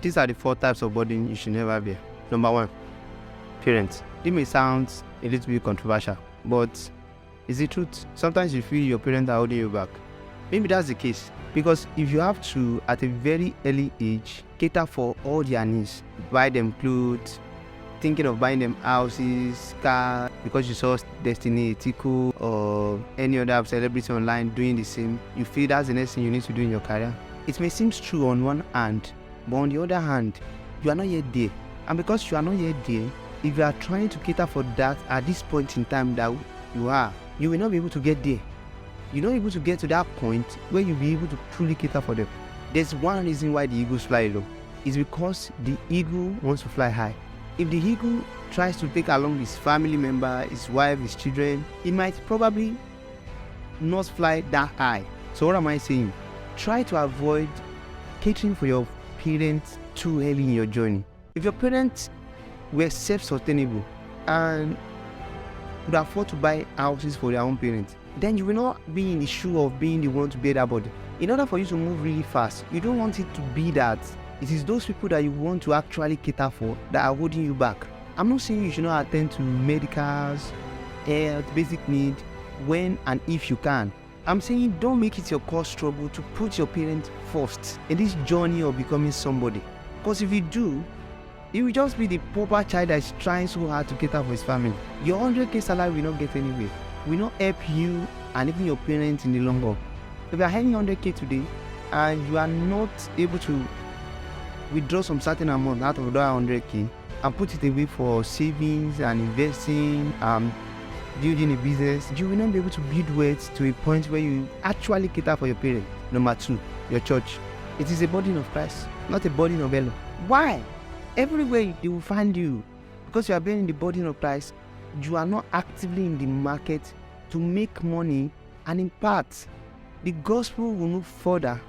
These are the 4 types of burden you should never bear. Number 1, parents. It may sound a little bit controversial, but it's the truth. Sometimes you feel your parents are holding you back. Maybe that's the case, because if you have to, at a very early age, cater for all their needs, buy them clothes, thinking of buying them houses, cars, because you saw Destiny Etiko or any other celebrity online doing the same, you feel that's the next thing you need to do in your career. It may seem true on one hand, but on the other hand, you are not yet there. And because you are not yet there, if you are trying to cater for that at this point in time that you are, you will not be able to get there. You're not able to get to that point where you'll be able to truly cater for them. There's one reason why the eagles fly low. It's because the eagle wants to fly high. If the eagle tries to take along his family member, his wife, his children, he might probably not fly that high. So what am I saying? Try to avoid catering for your parents too early in your journey. If your parents were self-sustainable and could afford to buy houses for their own parents, then you will not be in the shoe of being the one to bear that burden. In order for you to move really fast, you don't want it to be that it is those people that you want to actually cater for that are holding you back. I'm not saying you should not attend to medicals, health, basic needs when and if you can. I'm saying don't make it your cause trouble to put your parents first in this journey of becoming somebody. Because if you do, you will just be the proper child that is trying so hard to cater for his family. Your 100k salary will not get anywhere. Will not help you and even your parents in the long run. If you are earning 100k today and you are not able to withdraw some certain amount out of that 100k and put it away for savings and investing, building a business, you will not be able to build wealth to a point where you actually cater for your parents. Number 2, your church. It is a burden of Christ, not a burden of Elo. Why? Everywhere they will find you, because you are bearing the burden of Christ, you are not actively in the market to make money and impact. The gospel will move further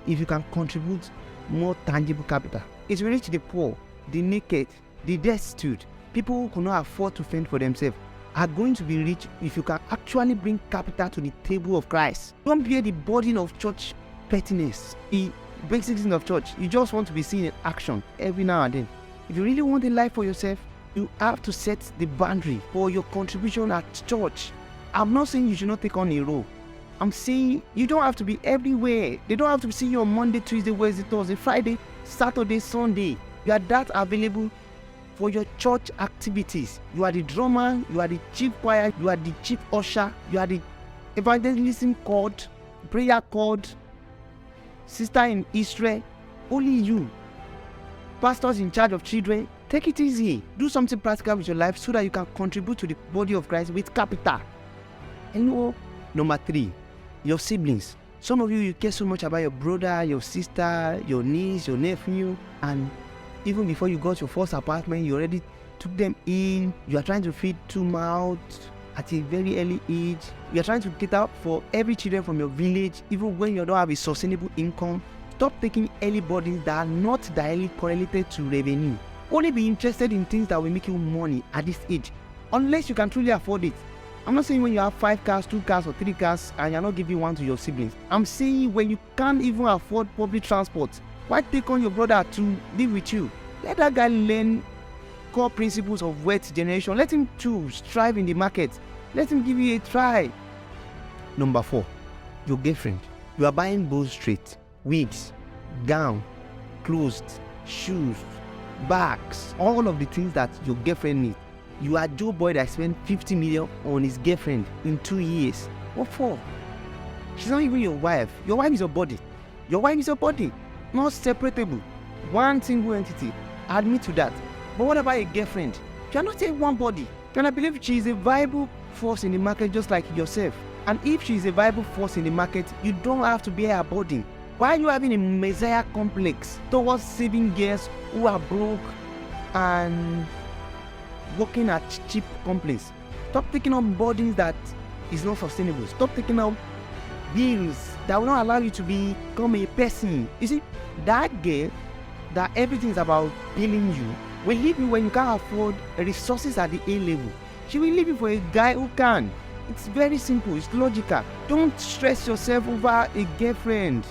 if you can contribute more tangible capital. It will reach the poor, the naked, the destitute. People who cannot afford to fend for themselves are going to be rich if you can actually bring capital to the table of Christ. Don't bear the burden of church pettiness, the basic things of church. You just want to be seen in action every now and then. If you really want a life for yourself, you have to set the boundary for your contribution at church. I'm not saying you should not take on a role. I'm saying you don't have to be everywhere. They don't have to see you on Monday, Tuesday, Wednesday, Thursday, Friday, Saturday, Sunday. You are that available for your church activities. You are the drummer, you are the chief choir, you are the chief usher, you are the evangelism chord, prayer chord, sister in Israel. Only you. Pastors in charge of children, take it easy. Do something practical with your life so that you can contribute to the body of Christ with capital. And number 3, your siblings. Some of you care so much about your brother, your sister, your niece, your nephew, and even before you got your first apartment, you already took them in. You are trying to feed 2 mouths at a very early age. You are trying to cater for every children from your village, even when you don't have a sustainable income. Stop taking early burdens that are not directly correlated to revenue. Only be interested in things that will make you money at this age, unless you can truly afford it. I'm not saying when you have 5 cars, 2 cars, or 3 cars and you're not giving one to your siblings. I'm saying when you can't even afford public transport, why take on your brother to live with you? Let that guy learn core principles of wealth generation. Let him too strive in the market. Let him give you a try. Number 4, your girlfriend. You are buying both straight, wigs, gown, clothes, shoes, bags, all of the things that your girlfriend needs. You are Joe Boy that spent 50 million on his girlfriend in 2 years. What for? She's not even your wife. Your wife is your body. Your wife is your body, not separable. One single entity. Admit to that. But what about a girlfriend? You are not a one body. Can I believe she is a viable force in the market just like yourself? And if she is a viable force in the market, you don't have to bear her burden. Why are you having a messiah complex towards saving girls who are broke and working at cheap companies? Stop taking on burdens that is not sustainable. Stop taking on bills that will not allow you to become a person. You see, that girl that everything is about billing you will leave you when you can't afford resources at the A level. She will leave you for a guy who can. It's very simple. It's logical. Don't stress yourself over a girlfriend.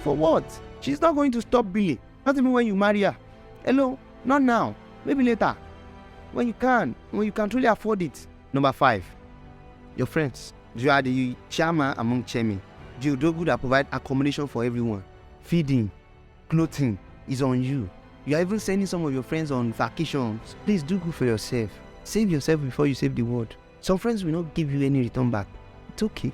For what? She's not going to stop billing. Not even when you marry her. Hello, not now. Maybe later. When you can truly afford it. Number 5, your friends. You are the chairman among chairmen. You do good at provide accommodation for everyone. Feeding, clothing is on you. You are even sending some of your friends on vacations. Please do good for yourself. Save yourself before you save the world. Some friends will not give you any return back. It's okay.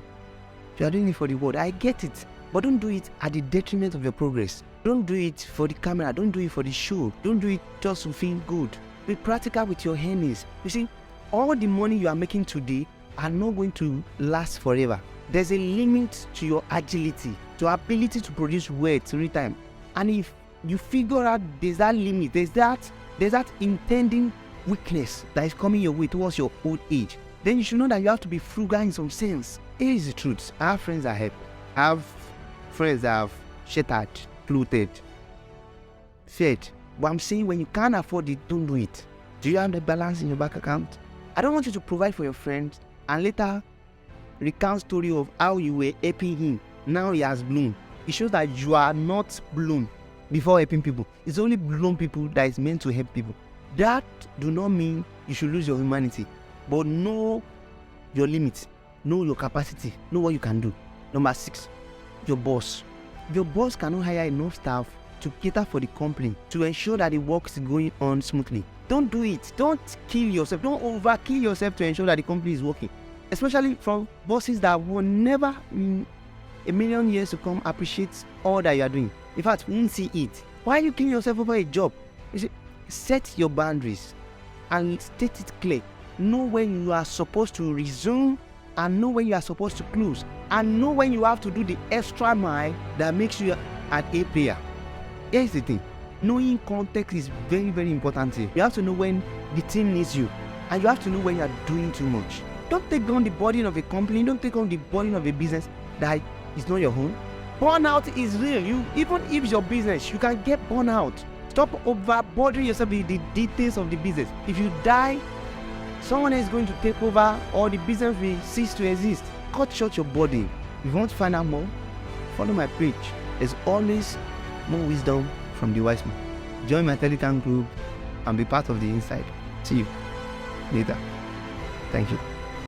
You are doing it for the world. I get it. But don't do it at the detriment of your progress. Don't do it for the camera. Don't do it for the show. Don't do it just to feel good. Be practical with your earnings. You see, all the money you are making today are not going to last forever. There's a limit to your agility, to your ability to produce wealth every time. And if you figure out there's that limit, there's that intending weakness that is coming your way towards your old age, then you should know that you have to be frugal in some sense. Here is the truth. I have friends that help. I have friends that have sheltered, clothed, fed. But I'm saying when you can't afford it, don't do it. Do you have the balance in your bank account? I don't want you to provide for your friends and later recount story of how you were helping him. Now he has bloomed. It shows that you are not bloomed before helping people. It's only bloomed people that is meant to help people. That do not mean you should lose your humanity, but know your limits, know your capacity, know what you can do. Number 6, your boss. Your boss cannot hire enough staff to cater for the company, to ensure that the work is going on smoothly. Don't do it. Don't kill yourself. Don't overkill yourself to ensure that the company is working. Especially from bosses that will never in a million years to come appreciate all that you are doing. In fact, won't see it. Why are you killing yourself over a job? You see, set your boundaries and state it clear. Know when you are supposed to resume and know when you are supposed to close. And know when you have to do the extra mile that makes you an A player. Here's the thing. Knowing context is very, very important here. You have to know when the team needs you. And you have to know when you are doing too much. Don't take on the burden of a company. Don't take on the burden of a business that is not your own. Burnout is real. Even if it's your business, you can get burnout. Stop overburdening yourself with the details of the business. If you die, someone else is going to take over or the business will cease to exist. Cut short your burden. If you want to find out more, follow my page. There's always more wisdom from the wise man. Join my Telegram group and be part of the inside. See you later. Thank you.